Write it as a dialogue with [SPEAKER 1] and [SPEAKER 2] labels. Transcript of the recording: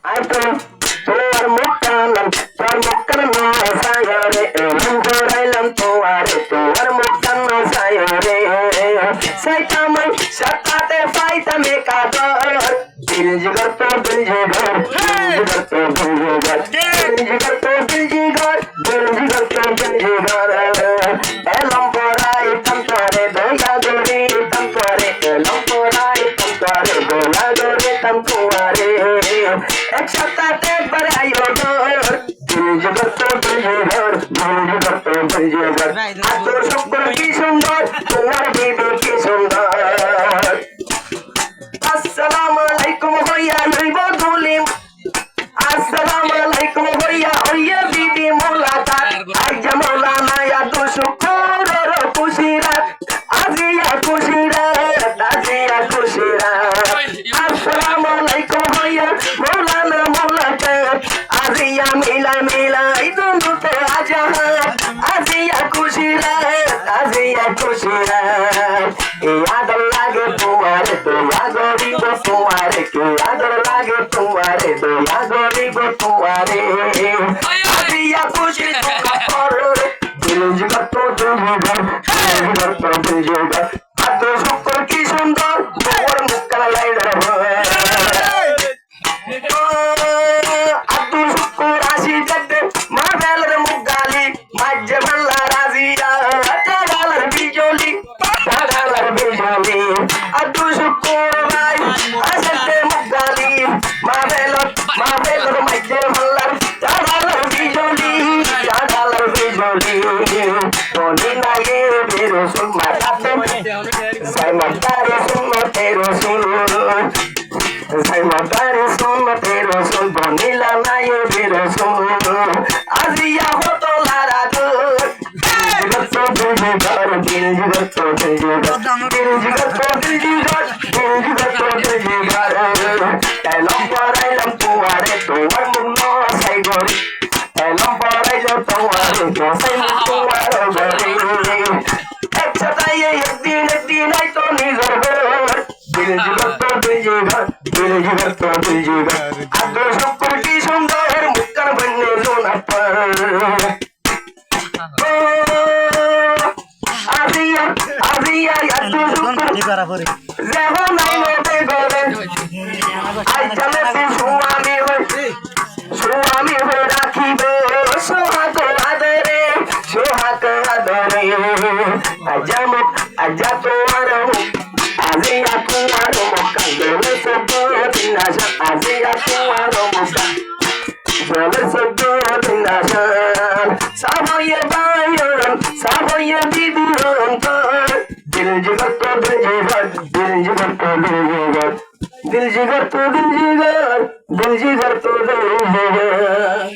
[SPEAKER 1] I don't তোমার মুখখানা তোর মুখখানা সায়রে লম্বরাইলাম তোমার মুখখানা সায়রে সাইতামাই সাতাতে ফাইতামে কাদর দিল জিগর তো দিল জিগর দিল জিগর তো দিল জিগর দিল জিগর তো দিল জিগর দিল জিগর তো দিল জিগর লম্বরাই তন্তরে দয়া দরে তন্তরে লম্বরাই তন্তরে দয়া দরে তন্তরে একসাথে বাড়াইও দর দিল জিগর তো দিল জিগর দিল জিগর তো দিল জিগর এত সুন্দর কি সুন্দর তোমার বিবি কি সুন্দর আসসালামু আলাইকুম হইয়া লইব দুলিম আসসালামু আলাইকুম হইয়া হইয়া বিবি মোলাকাত আইজা মৌলানা এত শুকর খুশিরাত আজিয়া খুশিরাত আজিয়া খুশিরাত আসসালামু আলাইকুম হইয়া মৌলানা মোলাকাত আজিয়া মিলা মিলা ইদুতে আজাহাত আজিয়া খুশিরাত আজিয়া খুশিরাত আদর লাগে তোমারে দয়া গরিব তোমারে কে আদর লাগে তোমারে দয়া গরিব তোমারে আজিয়া খুশি তোমার দিল জিগর তো দিল জিগর তো দিল জিগর এত সুন্দর কি সুন্দর তোমার মুখখানা লাইডার আব্দুল শুকুর আসি দেখতে মা বেলার মুখ গালি মাঝে বাংলা রাজিয়া টাগালার বিজলি টাগালার বিজলি আব্দুল শুকুর ভাই আসতে মুখ গালি মা বেলার মাঝে বাংলা টাগালার বিজলি টাগালার বিজলি তোনি লাগে বেরসুল মাথাতে সাইমাতারে সুন্নতে রসুল সাইমাতারে সুন্নতে রসুল বনিলা নাই বেরসুল আজিয়া হতো লারা দূর দিল জিগর দিল জিগর তো দিল জিগর দিল জিগর তো দিল জিগর দিল জিগর তো দিল জিগর এলম পরাইলাম তোমারে তোমার মুখ নসাই গরি এলম পরাইলাম তোমারে নসাই মুখ তোমার গরি একসাথে একদিন আই তো নিজের ঘর দিল জিগর তো দিল জিগর দিল জিগর তো দিল জিগর এত সুন্দর কি সুন্দর মুখখান বন্যে সোনা পর আজিয়া আজিয়া এত সুন্দর যেমন নাই নতে গরে আই চলে সুয়ামী হয়ে রাখিবে সোহাগ আদরে আজা তোমার আজিয়া তোমার মক্কা দলে সব দিনাশা আজিয়া তোমার মক্কা দলে সব দিনাশা সাবয়ে বায়ন সাবয়ে বিবিরন দিল জিগর তো দিল জিগর দিল জিগর তো দিল জিগর দিল জিগর তো দিল জিগর দিল জিগর তো দিল জিগর